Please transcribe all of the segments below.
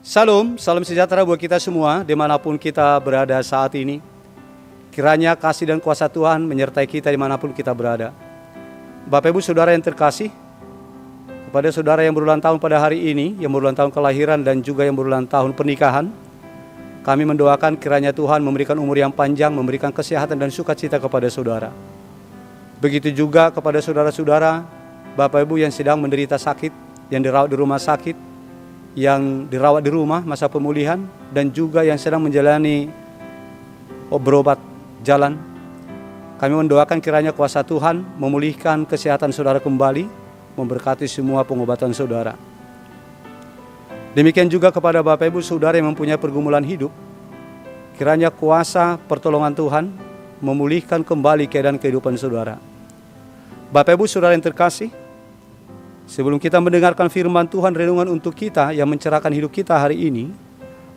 Salam, salam sejahtera buat kita semua dimanapun kita berada saat ini. Kiranya kasih dan kuasa Tuhan menyertai kita dimanapun kita berada. Bapak Ibu Saudara yang terkasih, kepada saudara yang berulang tahun pada hari ini, yang berulang tahun kelahiran dan juga yang berulang tahun pernikahan, kami mendoakan kiranya Tuhan memberikan umur yang panjang, memberikan kesehatan dan sukacita kepada saudara. Begitu juga kepada saudara-saudara, Bapak Ibu yang sedang menderita sakit, yang dirawat di rumah sakit, yang dirawat di rumah masa pemulihan, dan juga yang sedang menjalani berobat jalan. Kami mendoakan kiranya kuasa Tuhan memulihkan kesehatan saudara kembali, memberkati semua pengobatan saudara. Demikian juga kepada Bapak Ibu Saudara yang mempunyai pergumulan hidup, kiranya kuasa pertolongan Tuhan memulihkan kembali keadaan kehidupan saudara. Bapak Ibu Saudara yang terkasih, sebelum kita mendengarkan firman Tuhan renungan untuk kita yang mencerahkan hidup kita hari ini,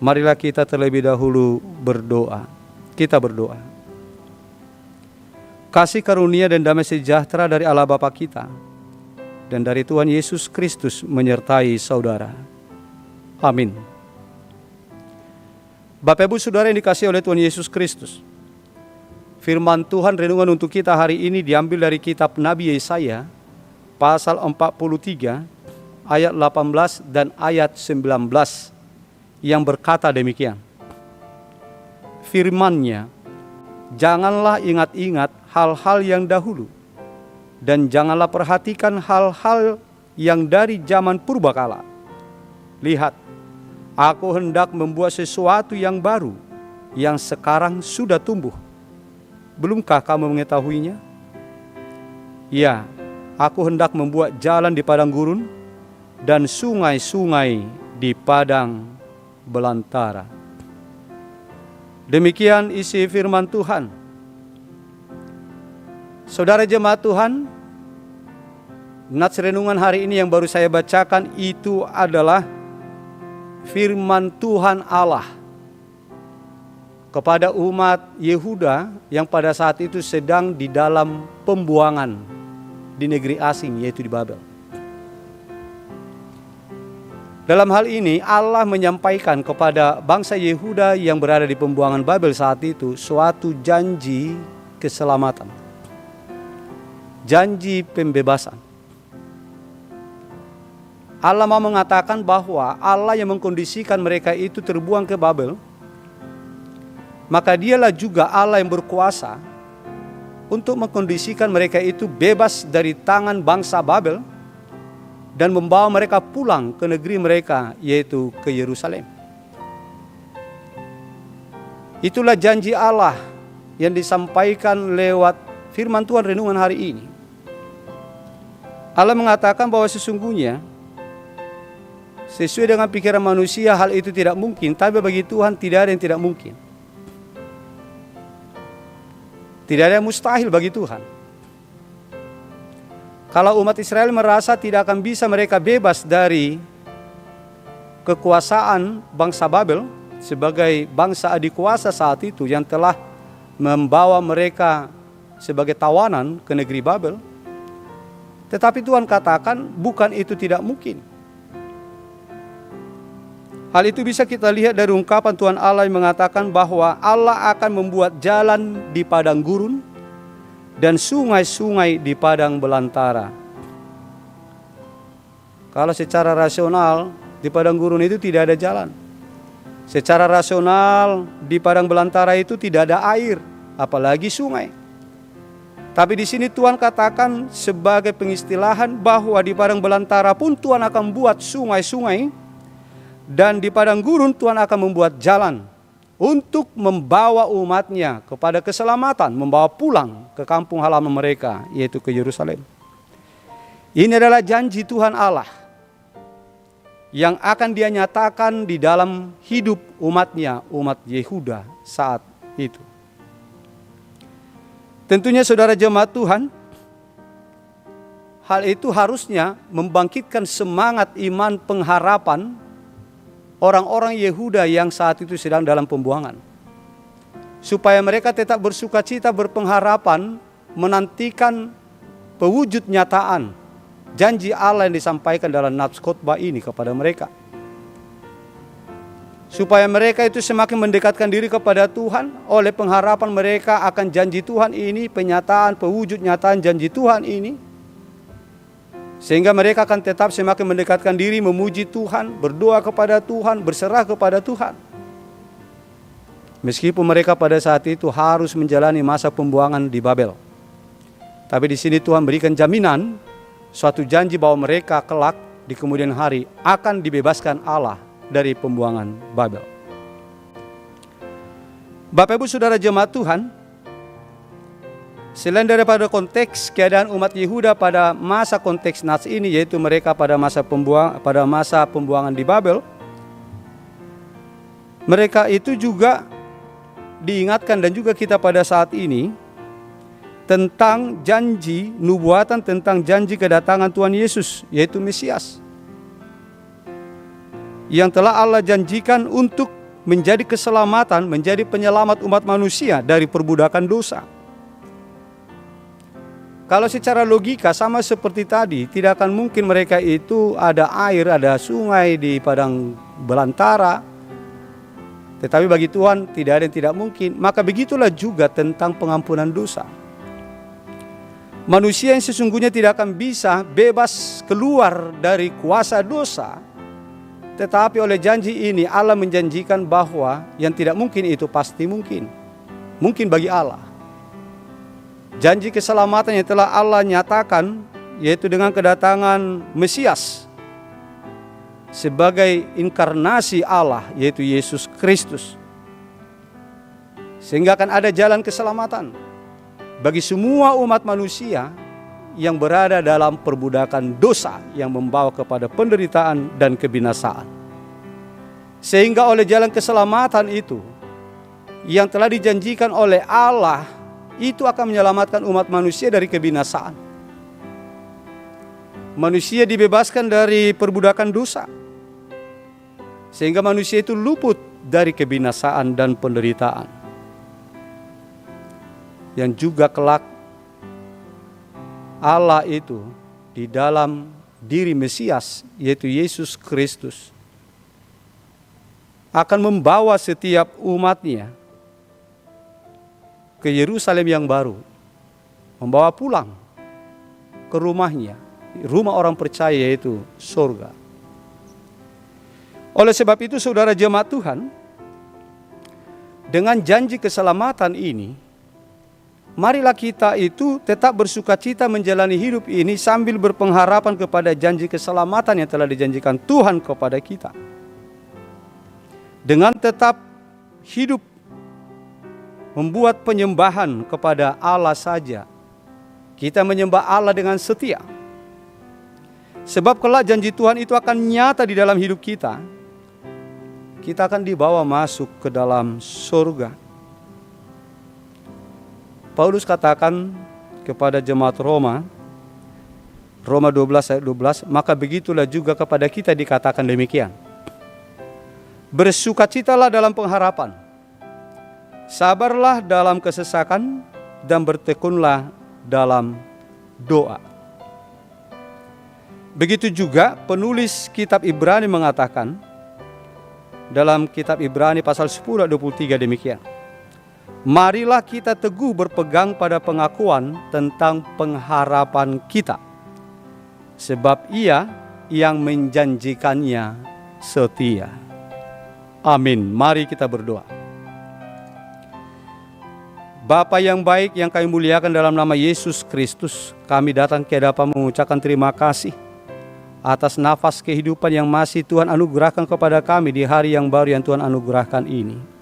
marilah kita terlebih dahulu berdoa. Kita berdoa. Kasih karunia dan damai sejahtera dari Allah Bapa kita dan dari Tuhan Yesus Kristus menyertai saudara. Amin. Bapak Ibu Saudara yang dikasihi oleh Tuhan Yesus Kristus, firman Tuhan renungan untuk kita hari ini diambil dari kitab Nabi Yesaya pasal 43 ayat 18 dan ayat 19 yang berkata demikian. Firman-Nya, janganlah ingat-ingat hal-hal yang dahulu, dan janganlah perhatikan hal-hal yang dari zaman purbakala. Lihat, aku hendak membuat sesuatu yang baru, yang sekarang sudah tumbuh. Belumkah kamu mengetahuinya? Ya, aku hendak membuat jalan di padang gurun dan sungai-sungai di padang belantara. Demikian isi firman Tuhan. Saudara jemaat Tuhan, nats renungan hari ini yang baru saya bacakan itu adalah firman Tuhan Allah kepada umat Yehuda yang pada saat itu sedang di dalam pembuangan di negeri asing, yaitu di Babel. Dalam hal ini Allah menyampaikan kepada bangsa Yehuda yang berada di pembuangan Babel saat itu suatu janji keselamatan, janji pembebasan. Allah mau mengatakan bahwa Allah yang mengkondisikan mereka itu terbuang ke Babel, maka dialah juga Allah yang berkuasa untuk mengkondisikan mereka itu bebas dari tangan bangsa Babel dan membawa mereka pulang ke negeri mereka, yaitu ke Yerusalem. Itulah janji Allah yang disampaikan lewat firman Tuhan renungan hari ini. Allah mengatakan bahwa sesungguhnya sesuai dengan pikiran manusia hal itu tidak mungkin, tapi bagi Tuhan tidak ada yang tidak mungkin. Tidak ada yang mustahil bagi Tuhan. Kalau umat Israel merasa tidak akan bisa mereka bebas dari kekuasaan bangsa Babel sebagai bangsa adikuasa saat itu yang telah membawa mereka sebagai tawanan ke negeri Babel, tetapi Tuhan katakan bukan itu tidak mungkin. Hal itu bisa kita lihat dari ungkapan Tuhan Allah yang mengatakan bahwa Allah akan membuat jalan di padang gurun dan sungai-sungai di padang belantara. Kalau secara rasional di padang gurun itu tidak ada jalan. Secara rasional di padang belantara itu tidak ada air, apalagi sungai. Tapi di sini Tuhan katakan sebagai pengistilahan bahwa di padang belantara pun Tuhan akan buat sungai-sungai. Dan di padang gurun Tuhan akan membuat jalan untuk membawa umatnya kepada keselamatan, membawa pulang ke kampung halaman mereka, yaitu ke Yerusalem. Ini adalah janji Tuhan Allah yang akan Dia nyatakan di dalam hidup umatnya, umat Yehuda saat itu. Tentunya saudara jemaat Tuhan, hal itu harusnya membangkitkan semangat iman pengharapan orang-orang Yehuda yang saat itu sedang dalam pembuangan, supaya mereka tetap bersukacita, berpengharapan, menantikan pewujud nyataan janji Allah yang disampaikan dalam nats khotbah ini kepada mereka. supaya mereka itu semakin mendekatkan diri kepada Tuhan oleh pengharapan mereka akan janji Tuhan ini, penyataan, pewujud nyataan janji Tuhan ini. Sehingga mereka akan tetap semakin mendekatkan diri, memuji Tuhan, berdoa kepada Tuhan, berserah kepada Tuhan. Meskipun mereka pada saat itu harus menjalani masa pembuangan di Babel. Tapi di sini Tuhan berikan jaminan, suatu janji bahwa mereka kelak di kemudian hari akan dibebaskan Allah dari pembuangan Babel. Bapak Ibu Saudara jemaat Tuhan, selain daripada konteks keadaan umat Yehuda pada masa konteks Nats ini, yaitu mereka pada masa pembuangan di Babel, mereka itu juga diingatkan dan juga kita pada saat ini tentang janji nubuatan, tentang janji kedatangan Tuhan Yesus, yaitu Mesias, yang telah Allah janjikan untuk menjadi keselamatan, menjadi penyelamat umat manusia dari perbudakan dosa. Kalau secara logika sama seperti tadi, tidak akan mungkin mereka itu ada air, ada sungai di padang belantara. Tetapi bagi Tuhan tidak ada yang tidak mungkin. Maka begitulah juga tentang pengampunan dosa. Manusia yang sesungguhnya tidak akan bisa bebas keluar dari kuasa dosa. Tetapi oleh janji ini Allah menjanjikan bahwa yang tidak mungkin itu pasti mungkin. Mungkin bagi Allah. Janji keselamatan yang telah Allah nyatakan, yaitu dengan kedatangan Mesias sebagai inkarnasi Allah, yaitu Yesus Kristus. Sehingga akan ada jalan keselamatan bagi semua umat manusia yang berada dalam perbudakan dosa yang membawa kepada penderitaan dan kebinasaan. Sehingga oleh jalan keselamatan itu yang telah dijanjikan oleh Allah, itu akan menyelamatkan umat manusia dari kebinasaan. Manusia dibebaskan dari perbudakan dosa, sehingga manusia itu luput dari kebinasaan dan penderitaan. Yang juga kelak Allah itu di dalam diri Mesias, yaitu Yesus Kristus, akan membawa setiap umatnya ke Yerusalem yang baru, membawa pulang ke rumahnya, rumah orang percaya, yaitu surga. Oleh sebab itu saudara jemaat Tuhan, dengan janji keselamatan ini, marilah kita itu tetap bersukacita menjalani hidup ini sambil berpengharapan kepada janji keselamatan yang telah dijanjikan Tuhan kepada kita. Dengan tetap hidup membuat penyembahan kepada Allah saja, kita menyembah Allah dengan setia. Sebab kelak janji Tuhan itu akan nyata di dalam hidup kita. Kita akan dibawa masuk ke dalam surga. Paulus katakan kepada jemaat Roma 12 ayat 12, maka begitulah juga kepada kita dikatakan demikian. Bersukacitalah dalam pengharapan, sabarlah dalam kesesakan, dan bertekunlah dalam doa. Begitu juga penulis kitab Ibrani mengatakan dalam kitab Ibrani pasal 10 ayat 23 demikian. Marilah kita teguh berpegang pada pengakuan tentang pengharapan kita, sebab Ia yang menjanjikannya setia. Amin. Mari kita berdoa. Bapa yang baik yang kami muliakan dalam nama Yesus Kristus, kami datang ke hadapan mengucapkan terima kasih atas nafas kehidupan yang masih Tuhan anugerahkan kepada kami di hari yang baru yang Tuhan anugerahkan ini.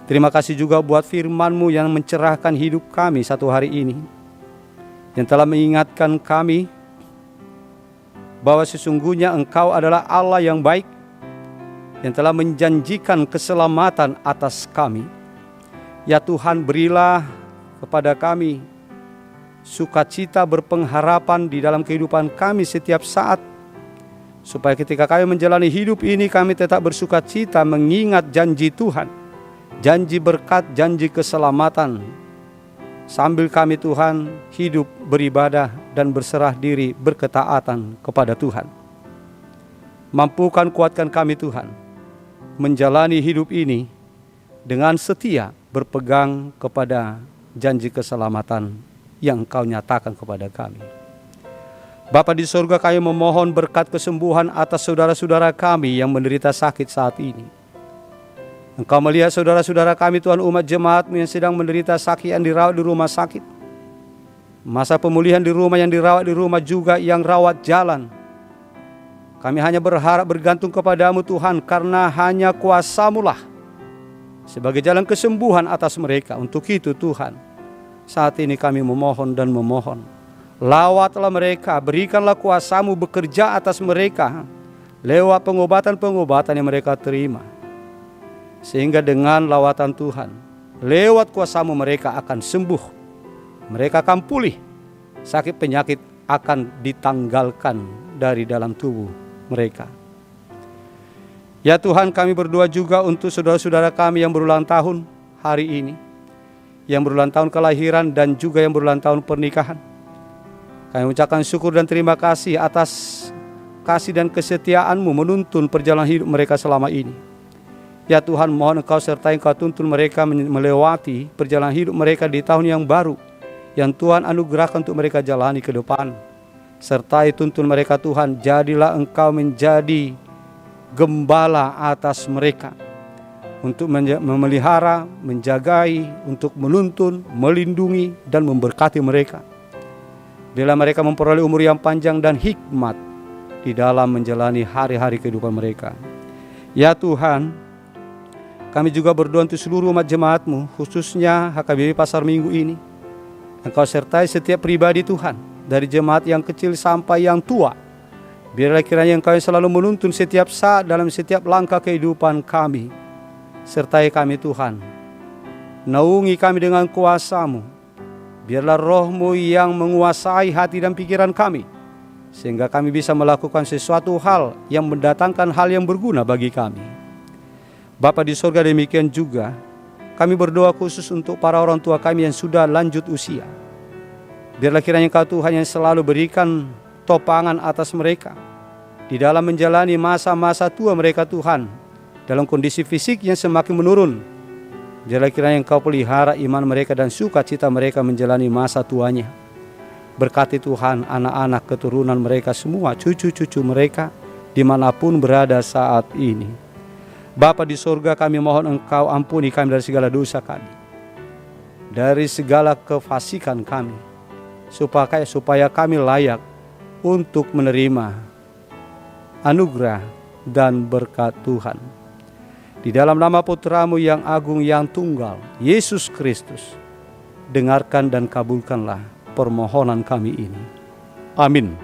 Terima kasih juga buat firman-Mu yang mencerahkan hidup kami satu hari ini, yang telah mengingatkan kami bahwa sesungguhnya Engkau adalah Allah yang baik, yang telah menjanjikan keselamatan atas kami. Ya Tuhan, berilah kepada kami sukacita berpengharapan di dalam kehidupan kami setiap saat, supaya ketika kami menjalani hidup ini kami tetap bersukacita mengingat janji Tuhan, janji berkat, janji keselamatan, sambil kami Tuhan hidup beribadah dan berserah diri berketaatan kepada Tuhan. Mampukan, kuatkan kami Tuhan, menjalani hidup ini dengan setia berpegang kepada janji keselamatan yang Engkau nyatakan kepada kami. Bapa di surga, kami memohon berkat kesembuhan atas saudara-saudara kami yang menderita sakit saat ini. Engkau melihat saudara-saudara kami Tuhan, umat jemaat-Mu yang sedang menderita sakit, yang dirawat di rumah sakit. Masa pemulihan di rumah, yang dirawat di rumah juga, yang rawat jalan. Kami hanya berharap bergantung kepada-Mu Tuhan, karena hanya kuasa-Mu lah sebagai jalan kesembuhan atas mereka. Untuk itu Tuhan, saat ini kami memohon dan memohon, lawatlah mereka, berikanlah kuasa-Mu bekerja atas mereka lewat pengobatan-pengobatan yang mereka terima. Sehingga dengan lawatan Tuhan, lewat kuasa-Mu mereka akan sembuh, mereka akan pulih, sakit penyakit akan ditanggalkan dari dalam tubuh mereka. Ya Tuhan, kami berdoa juga untuk saudara-saudara kami yang berulang tahun hari ini, yang berulang tahun kelahiran dan juga yang berulang tahun pernikahan. Kami ucapkan syukur dan terima kasih atas kasih dan kesetiaan-Mu menuntun perjalanan hidup mereka selama ini. Ya Tuhan, mohon Engkau sertai, Engkau tuntun mereka melewati perjalanan hidup mereka di tahun yang baru, yang Tuhan anugerahkan untuk mereka jalani ke depan. Sertai tuntun mereka Tuhan, jadilah Engkau menjadi gembala atas mereka, untuk memelihara, menjagai, untuk menuntun, melindungi, dan memberkati mereka. Bila mereka memperoleh umur yang panjang dan hikmat di dalam menjalani hari-hari kehidupan mereka. Ya Tuhan, kami juga berdoa untuk seluruh umat jemaat-Mu, khususnya HKBP Pasar Minggu ini. Engkau sertai setiap pribadi Tuhan, dari jemaat yang kecil sampai yang tua. Biarlah kiranya Engkau yang selalu menuntun setiap saat dalam setiap langkah kehidupan kami. Sertai kami Tuhan, naungi kami dengan kuasa-Mu. Biarlah Roh-Mu yang menguasai hati dan pikiran kami, sehingga kami bisa melakukan sesuatu hal yang mendatangkan hal yang berguna bagi kami. Bapa di surga, demikian juga kami berdoa khusus untuk para orang tua kami yang sudah lanjut usia. Biarlah kiranya Engkau Tuhan yang selalu berikan topangan atas mereka di dalam menjalani masa-masa tua mereka Tuhan, dalam kondisi fisik yang semakin menurun. Biarlah kiranya Engkau pelihara iman mereka dan sukacita mereka menjalani masa tuanya. Berkati Tuhan anak-anak keturunan mereka semua, cucu-cucu mereka dimanapun berada saat ini. Bapa di surga, kami mohon Engkau ampuni kami dari segala dosa kami, dari segala kefasikan kami, supaya kami layak untuk menerima anugerah dan berkat Tuhan. Di dalam nama Putra-Mu yang agung yang tunggal, Yesus Kristus, dengarkan dan kabulkanlah permohonan kami ini. Amin.